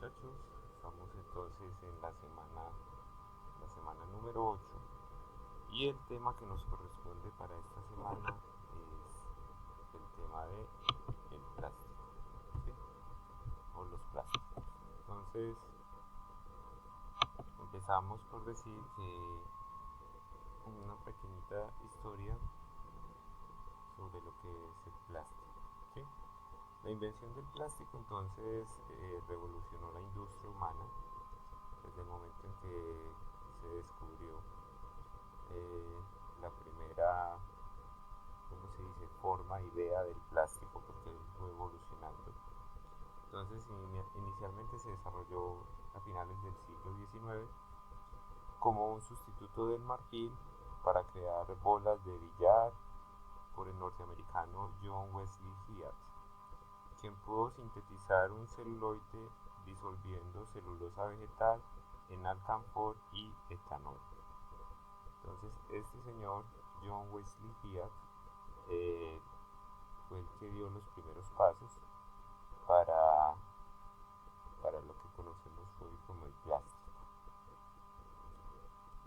muchachos, estamos entonces en la semana número 8 y el tema que nos corresponde para esta semana es el tema de el plástico, ¿sí? O los plásticos. Entonces empezamos por decir que una pequeñita historia sobre lo que es el plástico, ¿sí? La invención del plástico entonces revolucionó la industria humana desde el momento en que se descubrió eh, la primera, ¿cómo se dice?, forma, idea del plástico, porque fue evolucionando. Entonces, inicialmente se desarrolló a finales del siglo XIX como un sustituto del marfil para crear bolas de billar por el norteamericano John Wesley Hyatt, quien pudo sintetizar un celuloide disolviendo celulosa vegetal en alcanfor y etanol. Entonces, este señor, John Wesley Hyatt, eh, fue el que dio los primeros pasos para, para lo que conocemos hoy como el plástico.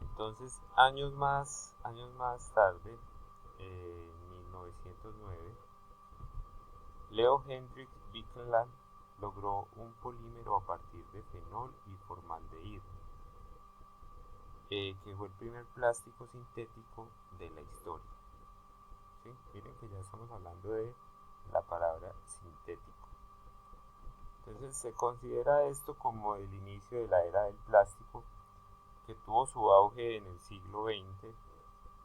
Entonces, años más tarde, en 1909, Leo Hendrik Birkeland logró un polímero a partir de fenol y formaldehído, que fue el primer plástico sintético de la historia. ¿Sí? Miren que ya estamos hablando de la palabra sintético. Entonces se considera esto como el inicio de la era del plástico, que tuvo su auge en el siglo XX,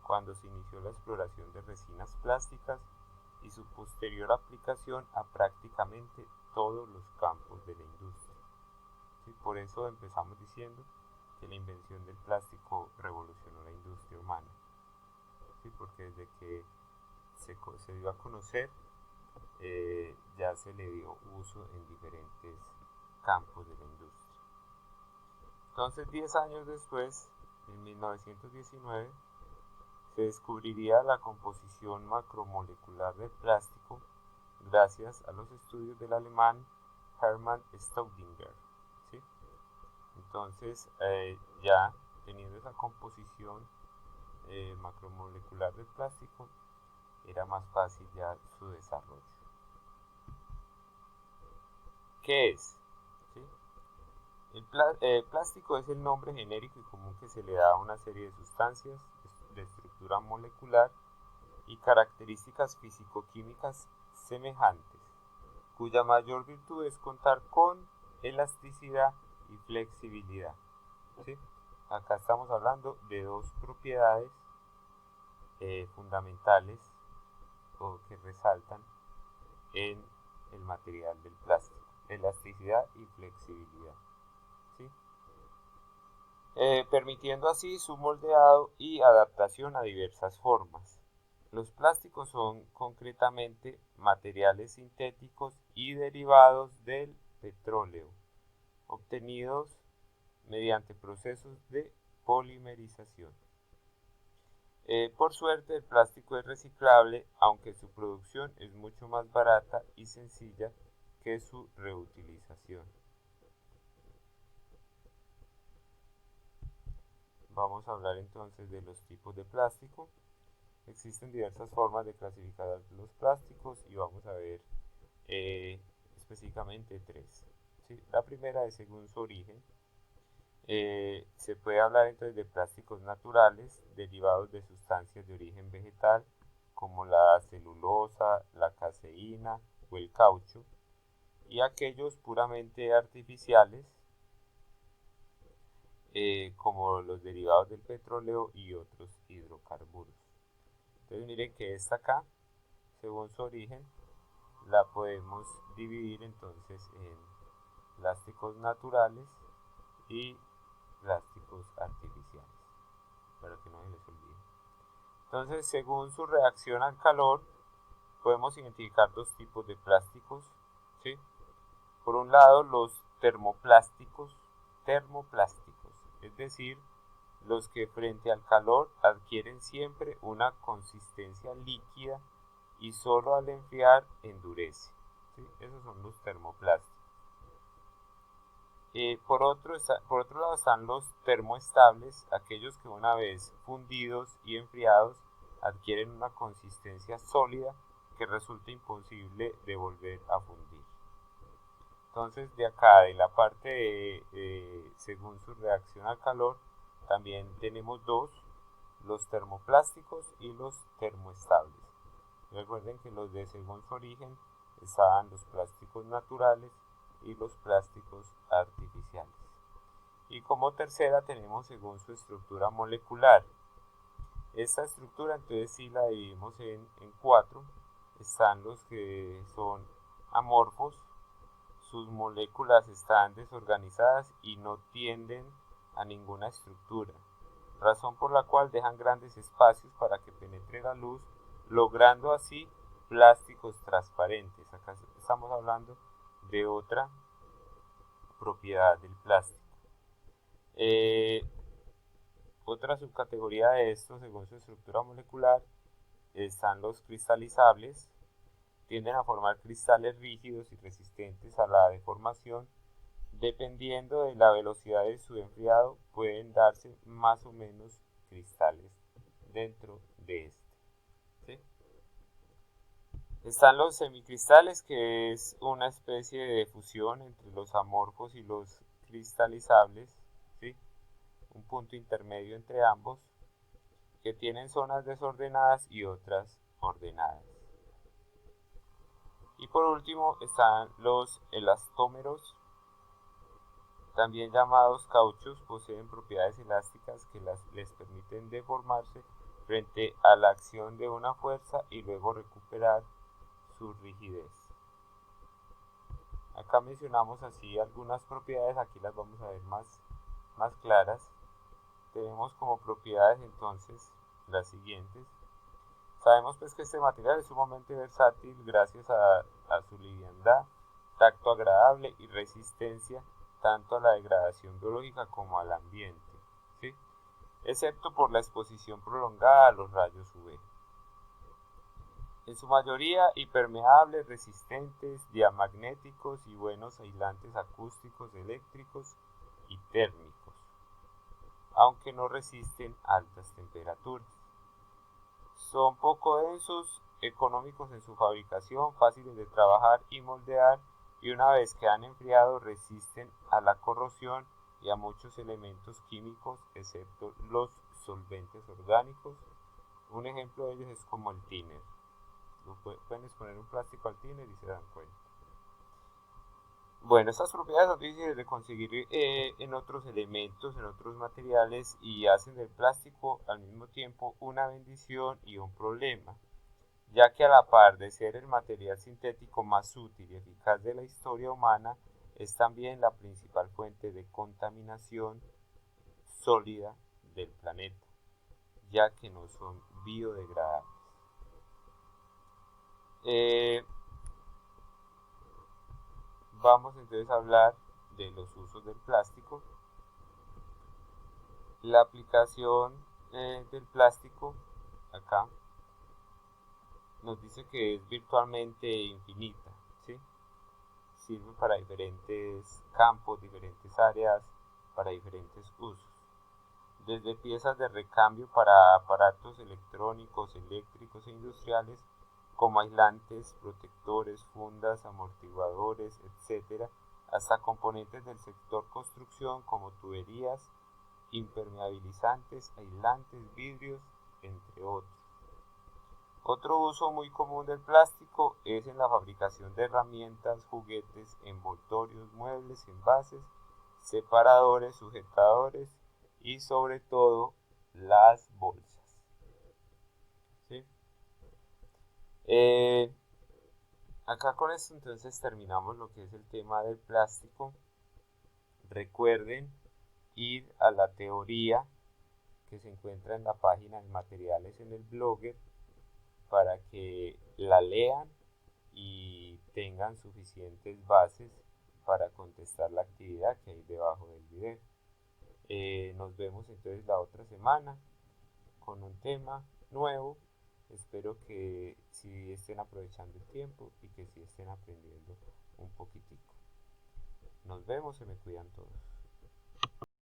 cuando se inició la exploración de resinas plásticas y su posterior aplicación a prácticamente todos los campos de la industria. ¿Sí? Por eso empezamos diciendo que la invención del plástico revolucionó la industria humana. ¿Sí? Porque desde que se dio a conocer, ya se le dio uso en diferentes campos de la industria. Entonces, 10 años después, en 1919, se descubriría la composición macromolecular del plástico gracias a los estudios del alemán Hermann Staudinger. ¿Sí? Entonces, ya teniendo esa composición macromolecular del plástico, era más fácil ya su desarrollo. ¿Qué es? ¿Sí? El plástico es el nombre genérico y común que se le da a una serie de sustancias de estructura molecular y características físico-químicas semejantes, cuya mayor virtud es contar con elasticidad y flexibilidad. ¿Sí? Acá estamos hablando de dos propiedades fundamentales o que resaltan en el material del plástico: elasticidad y flexibilidad. ¿Sí? Permitiendo así su moldeado y adaptación a diversas formas. Los plásticos son concretamente materiales sintéticos y derivados del petróleo, obtenidos mediante procesos de polimerización. Por suerte, el plástico es reciclable, aunque su producción es mucho más barata y sencilla que su reutilización. Vamos a hablar entonces de los tipos de plástico. Existen diversas formas de clasificar los plásticos y vamos a ver específicamente tres. ¿Sí? La primera es según su origen. Se puede hablar entonces de plásticos naturales derivados de sustancias de origen vegetal como la celulosa, la caseína o el caucho, y aquellos puramente artificiales como los derivados del petróleo y otros hidrocarburos. Entonces miren que esta acá, según su origen, la podemos dividir entonces en plásticos naturales y plásticos artificiales, para que no se les olvide. Entonces, según su reacción al calor, podemos identificar dos tipos de plásticos, ¿sí? Por un lado, los termoplásticos, es decir, los que frente al calor adquieren siempre una consistencia líquida y solo al enfriar endurece. ¿Sí? Esos son los termoplásticos. Por otro lado están los termoestables, aquellos que una vez fundidos y enfriados adquieren una consistencia sólida que resulta imposible de volver a fundir. Entonces de acá, de la parte según su reacción al calor, también tenemos dos, los termoplásticos y los termoestables. Recuerden que los de según su origen estaban los plásticos naturales y los plásticos artificiales. Y como tercera tenemos según su estructura molecular. Esta estructura entonces sí la dividimos en cuatro. Están los que son amorfos, sus moléculas están desorganizadas y no tienden a ninguna estructura, razón por la cual dejan grandes espacios para que penetre la luz, logrando así plásticos transparentes. Acá estamos hablando de otra propiedad del plástico. Otra subcategoría de esto, según su estructura molecular, están los cristalizables. Tienden a formar cristales rígidos y resistentes a la deformación. Dependiendo de la velocidad de su enfriado, pueden darse más o menos cristales dentro de este. ¿Sí? Están los semicristales, que es una especie de fusión entre los amorfos y los cristalizables, ¿sí? Un punto intermedio entre ambos, que tienen zonas desordenadas y otras ordenadas. Y por último están los elastómeros, también llamados cauchos. Poseen propiedades elásticas que les permiten deformarse frente a la acción de una fuerza y luego recuperar su rigidez. Acá mencionamos así algunas propiedades, aquí las vamos a ver más claras. Tenemos como propiedades entonces las siguientes. Sabemos pues que este material es sumamente versátil gracias a su liviandad, tacto agradable y resistencia tanto a la degradación biológica como al ambiente, ¿sí? Excepto por la exposición prolongada a los rayos UV. En su mayoría impermeables, resistentes, diamagnéticos y buenos aislantes acústicos, eléctricos y térmicos, aunque no resisten altas temperaturas. Son poco densos, económicos en su fabricación, fáciles de trabajar y moldear, y una vez que han enfriado resisten a la corrosión y a muchos elementos químicos, excepto los solventes orgánicos. Un ejemplo de ellos es como el thinner. Pueden exponer un plástico al thinner y se dan cuenta. Bueno, estas propiedades son difíciles de conseguir en otros elementos, en otros materiales, y hacen del plástico al mismo tiempo una bendición y un problema, ya que a la par de ser el material sintético más útil y eficaz de la historia humana, es también la principal fuente de contaminación sólida del planeta, ya que no son biodegradables. Vamos entonces a hablar de los usos del plástico. La aplicación del plástico acá nos dice que es virtualmente infinita, ¿sí? Sirve para diferentes campos, diferentes áreas, para diferentes usos. Desde piezas de recambio para aparatos electrónicos, eléctricos e industriales, como aislantes, protectores, fundas, amortiguadores, etc., hasta componentes del sector construcción como tuberías, impermeabilizantes, aislantes, vidrios, entre otros. Otro uso muy común del plástico es en la fabricación de herramientas, juguetes, envoltorios, muebles, envases, separadores, sujetadores y sobre todo las bolsas. ¿Sí? Acá con esto entonces terminamos lo que es el tema del plástico. Recuerden ir a la teoría que se encuentra en la página de materiales en el Blogger para que la lean y tengan suficientes bases para contestar la actividad que hay debajo del video. Nos vemos entonces la otra semana con un tema nuevo. Espero que sí estén aprovechando el tiempo y que sí estén aprendiendo un poquitico. Nos Nos vemos, se me cuidan todos.